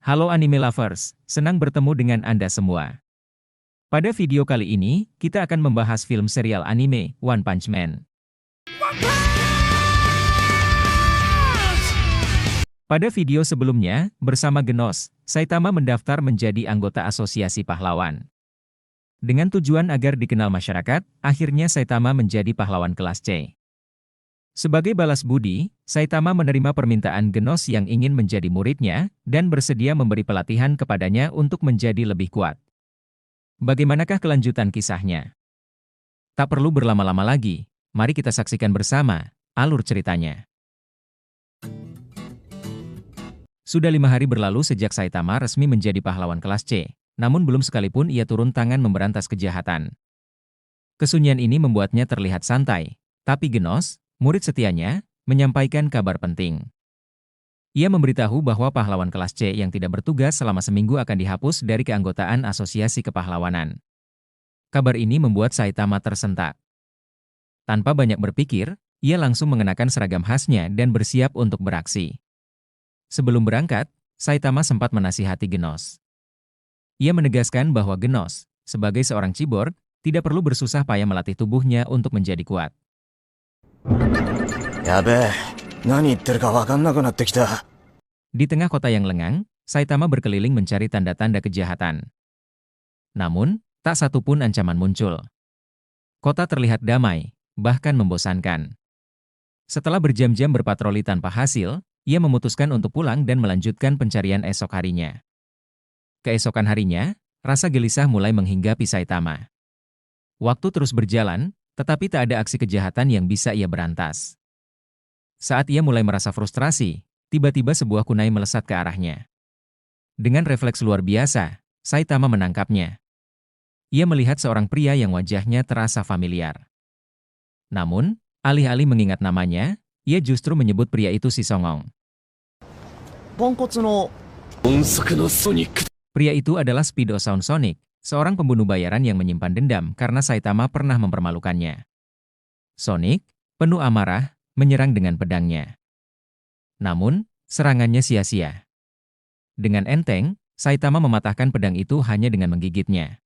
Halo anime lovers, senang bertemu dengan Anda semua. Pada video kali ini, kita akan membahas film serial anime One Punch Man. Pada video sebelumnya, bersama Genos, Saitama mendaftar menjadi anggota Asosiasi Pahlawan. Dengan tujuan agar dikenal masyarakat, akhirnya Saitama menjadi pahlawan kelas C. Sebagai balas budi, Saitama menerima permintaan Genos yang ingin menjadi muridnya dan bersedia memberi pelatihan kepadanya untuk menjadi lebih kuat. Bagaimanakah kelanjutan kisahnya? Tak perlu berlama-lama lagi, mari kita saksikan bersama alur ceritanya. Sudah 5 hari berlalu sejak Saitama resmi menjadi pahlawan kelas C, namun belum sekalipun ia turun tangan memberantas kejahatan. Kesunyian ini membuatnya terlihat santai, tapi Genos, murid setianya, menyampaikan kabar penting. Ia memberitahu bahwa pahlawan kelas C yang tidak bertugas selama seminggu akan dihapus dari keanggotaan Asosiasi Kepahlawanan. Kabar ini membuat Saitama tersentak. Tanpa banyak berpikir, ia langsung mengenakan seragam khasnya dan bersiap untuk beraksi. Sebelum berangkat, Saitama sempat menasihati Genos. Ia menegaskan bahwa Genos, sebagai seorang cyborg, tidak perlu bersusah payah melatih tubuhnya untuk menjadi kuat. Di tengah kota yang lengang, Saitama berkeliling mencari tanda-tanda kejahatan. Namun, tak satu pun ancaman muncul. Kota terlihat damai, bahkan membosankan. Setelah berjam-jam berpatroli tanpa hasil, ia memutuskan untuk pulang dan melanjutkan pencarian esok harinya. Keesokan harinya, rasa gelisah mulai menghinggapi Saitama. Waktu terus berjalan, tetapi tak ada aksi kejahatan yang bisa ia berantas. Saat ia mulai merasa frustrasi, tiba-tiba sebuah kunai melesat ke arahnya. Dengan refleks luar biasa, Saitama menangkapnya. Ia melihat seorang pria yang wajahnya terasa familiar. Namun, alih-alih mengingat namanya, ia justru menyebut pria itu si Songong. Pria itu adalah Speedo Sound Sonic, seorang pembunuh bayaran yang menyimpan dendam karena Saitama pernah mempermalukannya. Sonic, penuh amarah, menyerang dengan pedangnya. Namun, serangannya sia-sia. Dengan enteng, Saitama mematahkan pedang itu hanya dengan menggigitnya.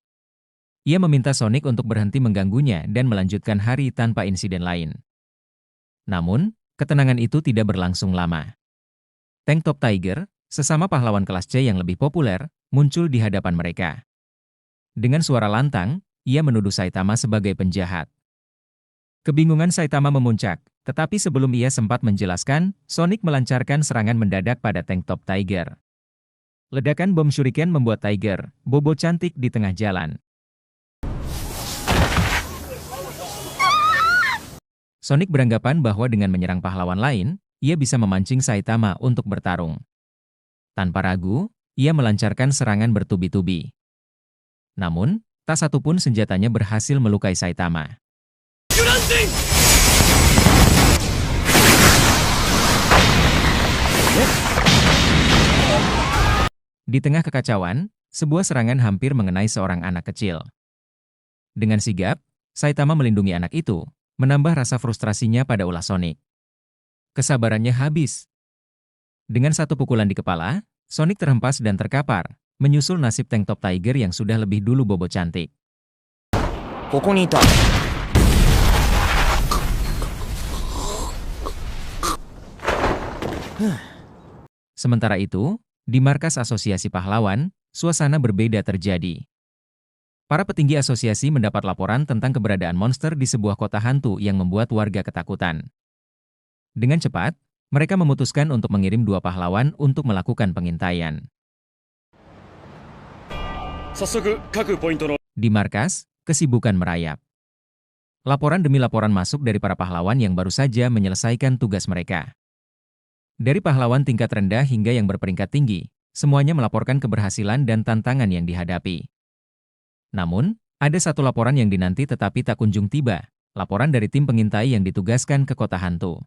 Ia meminta Sonic untuk berhenti mengganggunya dan melanjutkan hari tanpa insiden lain. Namun, ketenangan itu tidak berlangsung lama. Tank Top Tiger, sesama pahlawan kelas C yang lebih populer, muncul di hadapan mereka. Dengan suara lantang, ia menuduh Saitama sebagai penjahat. Kebingungan Saitama memuncak, tetapi sebelum ia sempat menjelaskan, Sonic melancarkan serangan mendadak pada Tank Top Tiger. Ledakan bom shuriken membuat Tiger, bobo cantik di tengah jalan. Sonic beranggapan bahwa dengan menyerang pahlawan lain, ia bisa memancing Saitama untuk bertarung. Tanpa ragu, ia melancarkan serangan bertubi-tubi. Namun, tak satu pun senjatanya berhasil melukai Saitama. Di tengah kekacauan, sebuah serangan hampir mengenai seorang anak kecil. Dengan sigap, Saitama melindungi anak itu, menambah rasa frustrasinya pada ulah Sonic. Kesabarannya habis. Dengan satu pukulan di kepala, Sonic terhempas dan terkapar, menyusul nasib Tank Top Tiger yang sudah lebih dulu bobo cantik. Sementara itu, di markas Asosiasi Pahlawan, suasana berbeda terjadi. Para petinggi asosiasi mendapat laporan tentang keberadaan monster di sebuah kota hantu yang membuat warga ketakutan. Dengan cepat, mereka memutuskan untuk mengirim 2 pahlawan untuk melakukan pengintaian. Di markas, kesibukan merayap. Laporan demi laporan masuk dari para pahlawan yang baru saja menyelesaikan tugas mereka. Dari pahlawan tingkat rendah hingga yang berperingkat tinggi, semuanya melaporkan keberhasilan dan tantangan yang dihadapi. Namun, ada satu laporan yang dinanti tetapi tak kunjung tiba, laporan dari tim pengintai yang ditugaskan ke kota hantu.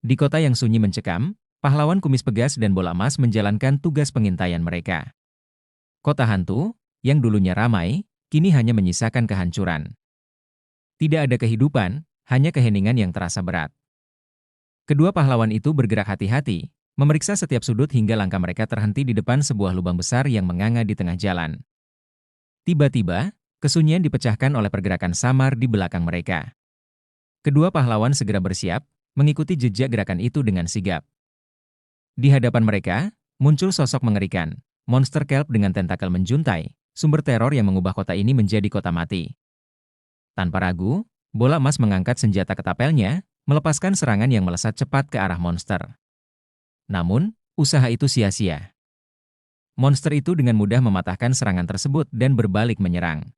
Di kota yang sunyi mencekam, pahlawan kumis pegas dan bola emas menjalankan tugas pengintaian mereka. Kota hantu, yang dulunya ramai, kini hanya menyisakan kehancuran. Tidak ada kehidupan, hanya keheningan yang terasa berat. Kedua pahlawan itu bergerak hati-hati, memeriksa setiap sudut hingga langkah mereka terhenti di depan sebuah lubang besar yang menganga di tengah jalan. Tiba-tiba, kesunyian dipecahkan oleh pergerakan samar di belakang mereka. Kedua pahlawan segera bersiap, mengikuti jejak gerakan itu dengan sigap. Di hadapan mereka, muncul sosok mengerikan, monster kelp dengan tentakel menjuntai, sumber teror yang mengubah kota ini menjadi kota mati. Tanpa ragu, bola emas mengangkat senjata ketapelnya, melepaskan serangan yang melesat cepat ke arah monster. Namun, usaha itu sia-sia. Monster itu dengan mudah mematahkan serangan tersebut dan berbalik menyerang.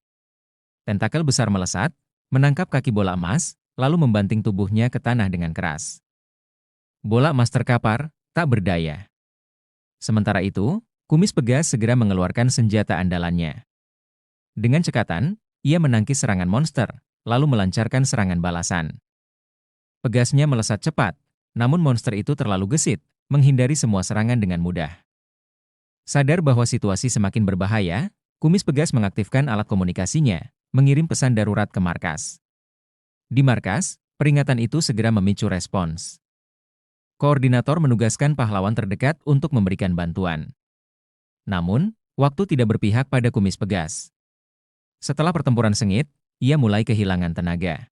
Tentakel besar melesat, menangkap kaki bola emas, lalu membanting tubuhnya ke tanah dengan keras. Bola emas terkapar, tak berdaya. Sementara itu, kumis pegas segera mengeluarkan senjata andalannya. Dengan cekatan, ia menangkis serangan monster, lalu melancarkan serangan balasan. Pegasnya melesat cepat, namun monster itu terlalu gesit, menghindari semua serangan dengan mudah. Sadar bahwa situasi semakin berbahaya, kumis pegas mengaktifkan alat komunikasinya, mengirim pesan darurat ke markas. Di markas, peringatan itu segera memicu respons. Koordinator menugaskan pahlawan terdekat untuk memberikan bantuan. Namun, waktu tidak berpihak pada kumis pegas. Setelah pertempuran sengit, ia mulai kehilangan tenaga.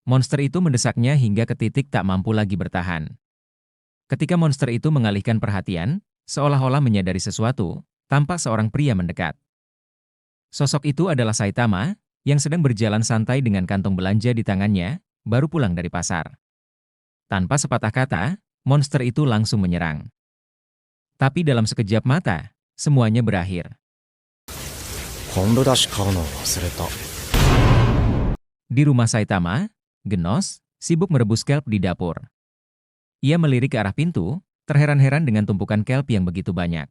Monster itu mendesaknya hingga ke titik tak mampu lagi bertahan. Ketika monster itu mengalihkan perhatian, seolah-olah menyadari sesuatu, tampak seorang pria mendekat. Sosok itu adalah Saitama, yang sedang berjalan santai dengan kantong belanja di tangannya, baru pulang dari pasar. Tanpa sepatah kata, monster itu langsung menyerang. Tapi dalam sekejap mata, semuanya berakhir. Di rumah Saitama, Genos sibuk merebus kelp di dapur. Ia melirik ke arah pintu, terheran-heran dengan tumpukan kelp yang begitu banyak.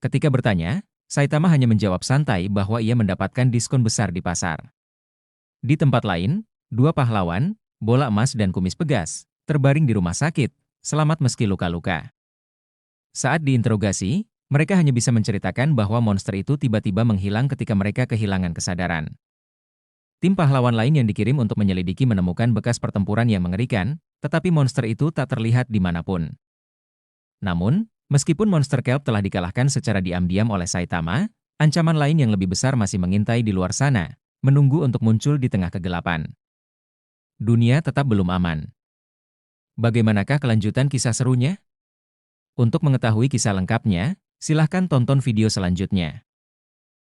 Ketika bertanya, Saitama hanya menjawab santai bahwa ia mendapatkan diskon besar di pasar. Di tempat lain, dua pahlawan, bola emas dan kumis pegas, terbaring di rumah sakit, selamat meski luka-luka. Saat diinterogasi, mereka hanya bisa menceritakan bahwa monster itu tiba-tiba menghilang ketika mereka kehilangan kesadaran. Tim pahlawan lain yang dikirim untuk menyelidiki menemukan bekas pertempuran yang mengerikan, tetapi monster itu tak terlihat dimanapun. Namun, meskipun monster kelp telah dikalahkan secara diam-diam oleh Saitama, ancaman lain yang lebih besar masih mengintai di luar sana, menunggu untuk muncul di tengah kegelapan. Dunia tetap belum aman. Bagaimanakah kelanjutan kisah serunya? Untuk mengetahui kisah lengkapnya, silahkan tonton video selanjutnya.